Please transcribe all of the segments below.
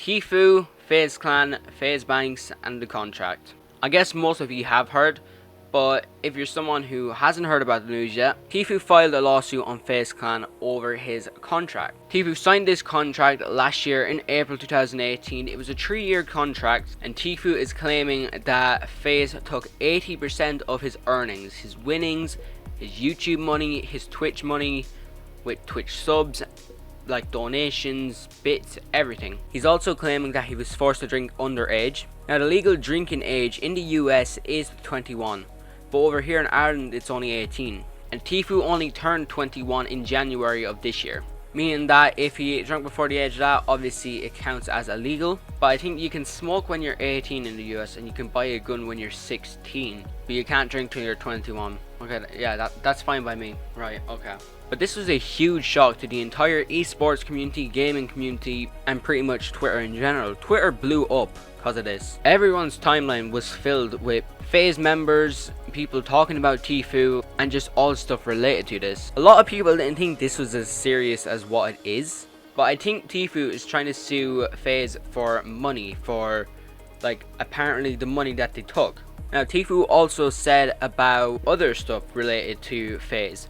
Tfue, FaZe Clan, FaZe Banks, and the contract. I guess most of you have heard, but if you're someone who hasn't heard about the news yet, Tfue filed a lawsuit on FaZe Clan over his contract. Tfue signed this contract last year in April 2018. It was a 3-year contract, and Tfue is claiming that FaZe took 80% of his earnings, his winnings, his YouTube money, his Twitch money, with Twitch subs, like donations, bits, everything. He's also claiming that he was forced to drink underage. Now, the legal drinking age in the US is 21, but over here in Ireland it's only 18. And Tfue only turned 21 in January of this year, meaning that if he drank before the age of that, obviously it counts as illegal. But I think you can smoke when you're 18 in the US, and you can buy a gun when you're 16, but you can't drink till you're 21. Okay, yeah, that's fine by me. Right, okay. But this was a huge shock to the entire esports community, gaming community, and pretty much Twitter in general. Twitter blew up because of this. Everyone's timeline was filled with FaZe members, people talking about Tfue, and just all stuff related to this. A lot of people didn't think this was as serious as what it is, but I think Tfue is trying to sue FaZe for money, for like apparently the money that they took. Now, Tfue also said about other stuff related to FaZe.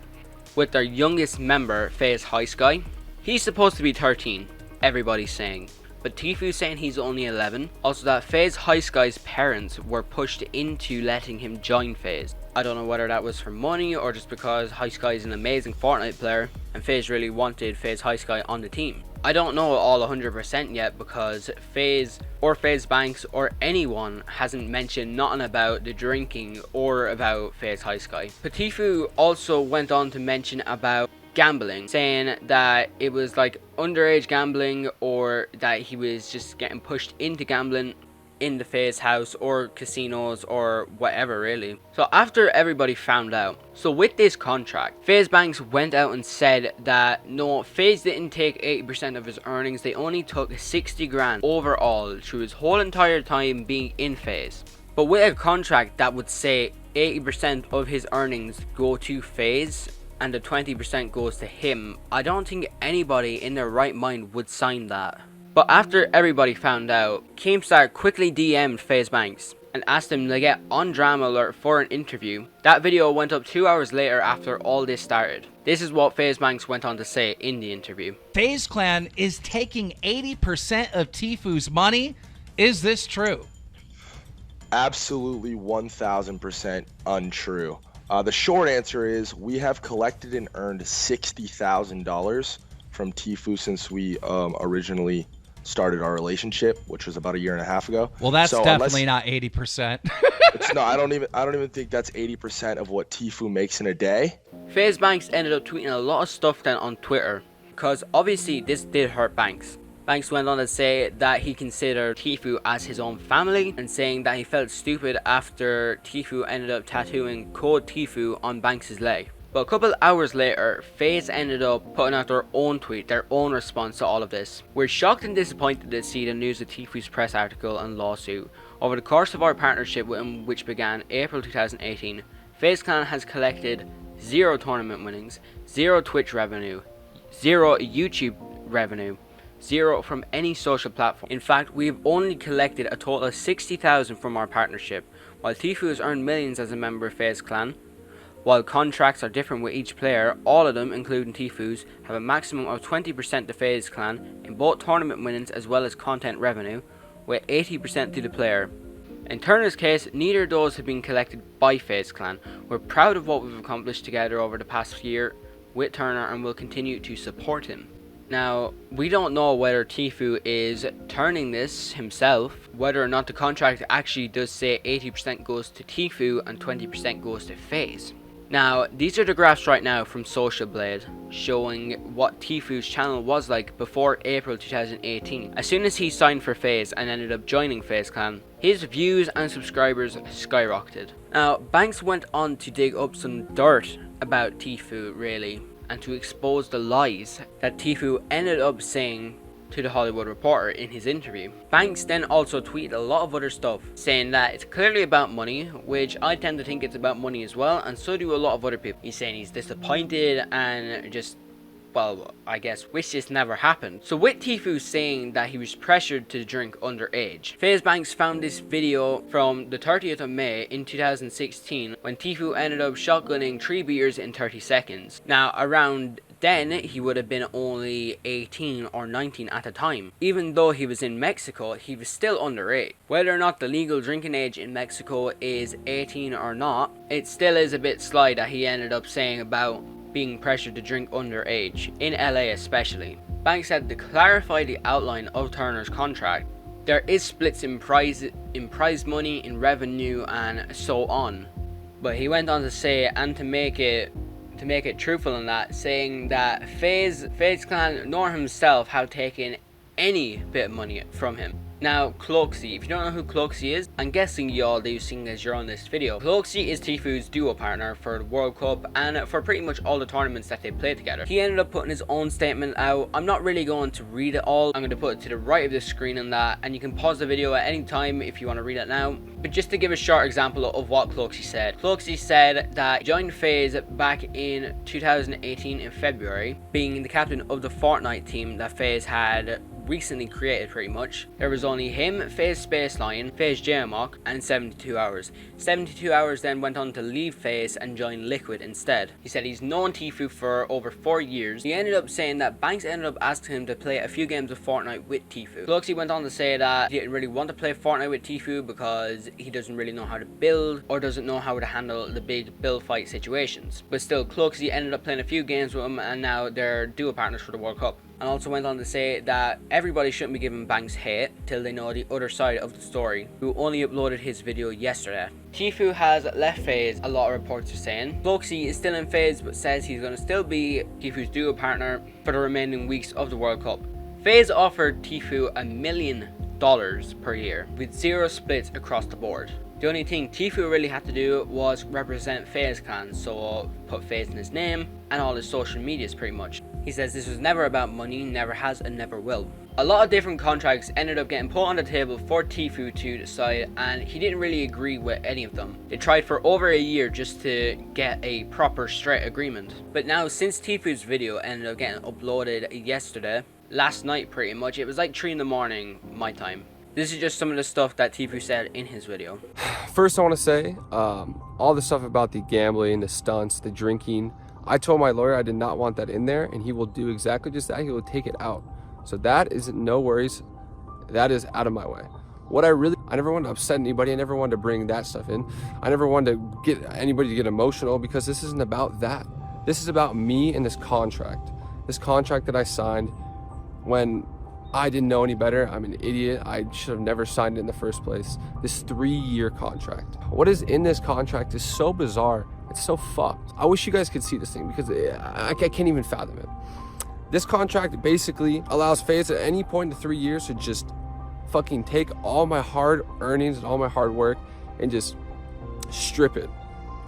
With their youngest member, FaZe High Sky, he's supposed to be 13, everybody's saying, but Tfue's saying he's only 11. Also, that FaZe High Sky's parents were pushed into letting him join FaZe. I don't know whether that was for money or just because High Sky is an amazing Fortnite player and FaZe really wanted FaZe High Sky on the team. I don't know all 100% yet because FaZe or FaZe Banks or anyone hasn't mentioned nothing about the drinking or about FaZe High Sky. But Tfue also went on to mention about gambling, saying that it was like underage gambling, or that he was just getting pushed into gambling in the FaZe house or casinos or whatever really. So after everybody found out, so with this contract, FaZe Banks went out and said that no, FaZe didn't take 80% of his earnings, they only took 60 grand overall through his whole entire time being in FaZe. But with a contract that would say 80% of his earnings go to FaZe and the 20% goes to him, I don't think anybody in their right mind would sign that. But after everybody found out, Keemstar quickly DM'd FaZe Banks and asked him to get on Drama Alert for an interview. That video went up 2 hours later after all this started. This is what FaZe Banks went on to say in the interview. FaZe Clan is taking 80% of Tfue's money. Is this true? Absolutely 1000% untrue. The short answer is we have collected and earned $60,000 from Tfue since we originally started our relationship, which was about a year and a half ago. Well, that's so definitely not 80%. It's no, I don't even think that's 80% of what Tfue makes in a day. FaZe Banks ended up tweeting a lot of stuff then on Twitter, because obviously this did hurt Banks. Banks went on to say that he considered Tfue as his own family, and saying that he felt stupid after Tfue ended up tattooing Code Tfue on Banks' leg. But a couple hours later, FaZe ended up putting out their own tweet, their own response to all of this. We're shocked and disappointed to see the news of Tfue's press article and lawsuit. Over the course of our partnership with him, which began April 2018, FaZe Clan has collected 0 tournament winnings, 0 Twitch revenue, 0 YouTube revenue, 0 from any social platform. In fact, we've only collected a total of 60,000 from our partnership, while Tfue has earned millions as a member of FaZe Clan. While contracts are different with each player, all of them, including Tfue's, have a maximum of 20% to FaZe Clan in both tournament winnings as well as content revenue, with 80% to the player. In Turner's case, neither of those have been collected by FaZe Clan. We're proud of what we've accomplished together over the past year with Turner and will continue to support him. Now, we don't know whether Tfue is turning this himself, whether or not the contract actually does say 80% goes to Tfue and 20% goes to FaZe. Now, these are the graphs right now from Social Blade, showing what Tfue's channel was like before April 2018. As soon as he signed for FaZe and ended up joining FaZe Clan, his views and subscribers skyrocketed. Now, Banks went on to dig up some dirt about Tfue really, and to expose the lies that Tfue ended up saying to The Hollywood Reporter in his interview. Banks then also tweeted a lot of other stuff, saying that it's clearly about money, which I tend to think it's about money as well, and so do a lot of other people. He's saying he's disappointed and just well, I guess wish this never happened. So with Tfue saying that he was pressured to drink underage, FaZe Banks found this video from the 30th of May in 2016 when Tfue ended up shotgunning 3 beers in 30 seconds. Now around then he would have been only 18 or 19 at the time. Even though he was in Mexico, he was still underage. Whether or not the legal drinking age in Mexico is 18 or not, it still is a bit sly that he ended up saying about being pressured to drink underage, in LA especially. Banks said to clarify the outline of Turner's contract, there is splits in prize money, in revenue and so on. But he went on to say, and to make it truthful in that, saying that FaZe Clan nor himself have taken any bit of money from him. Now, Cloakzy, if you don't know who Cloakzy is, I'm guessing y'all do, seeing as you're on this video. Cloakzy is Tfue's duo partner for the World Cup and for pretty much all the tournaments that they play together. He ended up putting his own statement out. I'm not really going to read it all. I'm going to put it to the right of the screen on that, and you can pause the video at any time if you want to read it now. But just to give a short example of what Cloakzy said. Cloakzy said that he joined FaZe back in 2018 in February, being the captain of the Fortnite team that FaZe had recently created pretty much. There was only him, FaZe Spaceline, FaZe JMOC, and 72 Hours. 72 Hours then went on to leave FaZe and join Liquid instead. He said he's known Tfue for over 4 years. He ended up saying that Banks ended up asking him to play a few games of Fortnite with Tfue. Cloakzy went on to say that he didn't really want to play Fortnite with Tfue because he doesn't really know how to build or doesn't know how to handle the big build fight situations. But still, Cloakzy ended up playing a few games with him, and now they're duo partners for the World Cup. And also went on to say that everybody shouldn't be giving Banks hate till they know the other side of the story, who only uploaded his video yesterday. Tfue has left FaZe, a lot of reports are saying. Cloakzy is still in FaZe but says he's going to still be Tfue's duo partner for the remaining weeks of the World Cup. FaZe offered Tfue $1 million per year with 0 splits across the board. The only thing Tfue really had to do was represent FaZe Clan, so put FaZe in his name and all his social medias pretty much. He says this was never about money, never has and never will. A lot of different contracts ended up getting put on the table for Tfue to decide, and he didn't really agree with any of them. They tried for over a year just to get a proper straight agreement. But now, since Tfue's video ended up getting uploaded yesterday, last night pretty much, it was like 3 in the morning my time. This is just some of the stuff that Tfue said in his video. First, I want to say, all the stuff about the gambling, the stunts, the drinking, I told my lawyer I did not want that in there, and he will do exactly just that. He will take it out. So that is no worries. That is out of my way. I never wanted to upset anybody. I never wanted to bring that stuff in. I never wanted to get anybody to get emotional, because this isn't about that. This is about me and this contract. This contract that I signed when I didn't know any better. I'm an idiot. I should have never signed it in the first place. This 3-year contract. What is in this contract is so bizarre. It's so fucked. I wish you guys could see this thing, because I can't even fathom it. This contract basically allows FaZe at any point in the 3 years to just fucking take all my hard earnings and all my hard work and just strip it.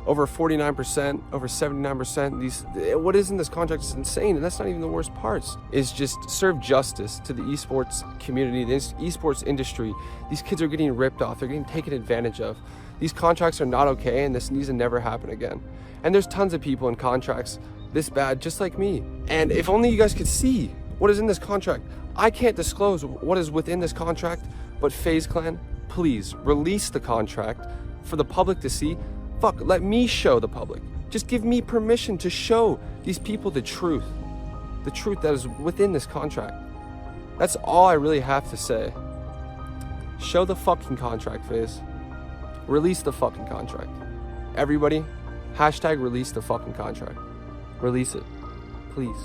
Over 49%, over 79%. What is in this contract is insane, and that's not even the worst parts. Is just serve justice to the esports community, the esports industry. These kids are getting ripped off. They're getting taken advantage of. These contracts are not okay, and this needs to never happen again. And there's tons of people in contracts this bad, just like me. And if only you guys could see what is in this contract. I can't disclose what is within this contract, but FaZe Clan, please release the contract for the public to see. Fuck, let me show the public. Just give me permission to show these people the truth that is within this contract. That's all I really have to say. Show the fucking contract, FaZe. Release the fucking contract. Everybody, hashtag release the fucking contract. Release it, please.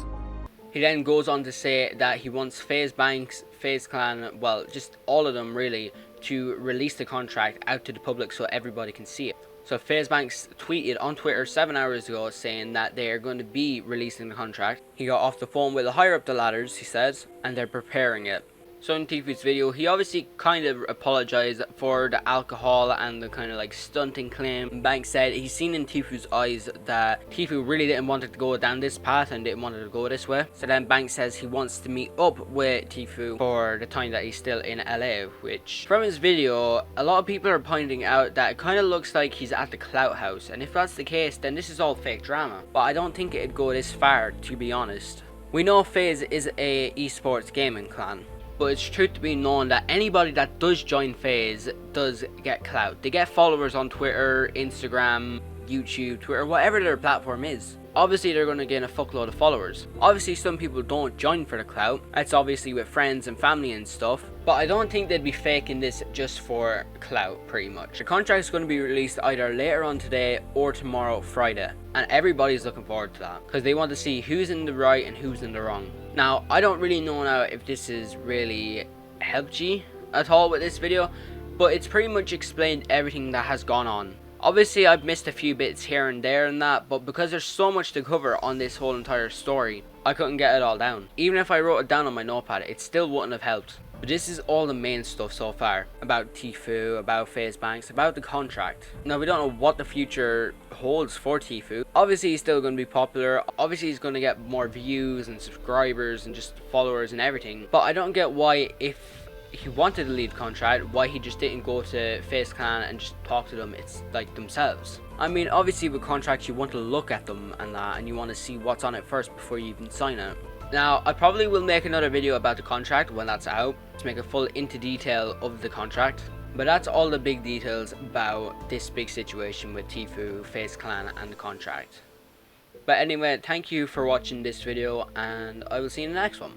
He then goes on to say that he wants FaZe Banks, FaZe Clan, well, just all of them really, to release the contract out to the public so everybody can see it. So FaZe Banks tweeted on Twitter 7 hours ago saying that they are going to be releasing the contract. He got off the phone with the higher up the ladders, he says, and they're preparing it. So in Tfue's video, he obviously kind of apologized for the alcohol and the kind of like stunting claim. Banks said he's seen in Tfue's eyes that Tfue really didn't want it to go down this path and didn't want it to go this way. So then Banks says he wants to meet up with Tfue for the time that he's still in LA, which from his video, a lot of people are pointing out that it kind of looks like he's at the Clout House. And if that's the case, then this is all fake drama. But I don't think it'd go this far, to be honest. We know FaZe is a esports gaming clan, but it's truth to be known that anybody that does join FaZe does get clout. They get followers on Twitter, Instagram, YouTube, Twitter, whatever their platform is. Obviously they're going to gain a fuckload of followers. Obviously some people don't join for the clout. That's obviously with friends and family and stuff. But I don't think they'd be faking this just for clout, pretty much. The contract is going to be released either later on today or tomorrow, Friday. And everybody's looking forward to that, because they want to see who's in the right and who's in the wrong. Now, I don't really know now if this has really helped you at all with this video, but it's pretty much explained everything that has gone on. Obviously I've missed a few bits here and there and that, but because there's so much to cover on this whole entire story, I couldn't get it all down. Even if I wrote it down on my notepad, it still wouldn't have helped. But this is all the main stuff so far, about Tfue, about FaZe Banks, about the contract. Now we don't know what the future holds for Tfue. Obviously he's still going to be popular, obviously he's going to get more views and subscribers and just followers and everything. But I don't get why, if he wanted to leave contract, why he just didn't go to FaZe Clan and just talk to them. It's like themselves. I mean, obviously with contracts you want to look at them and that, and you want to see what's on it first before you even sign it. Now I probably will make another video about the contract when that's out, to make a full into detail of the contract. But that's all the big details about this big situation with Tfue, FaZe Clan and the contract. But anyway, thank you for watching this video, and I will see you in the next one.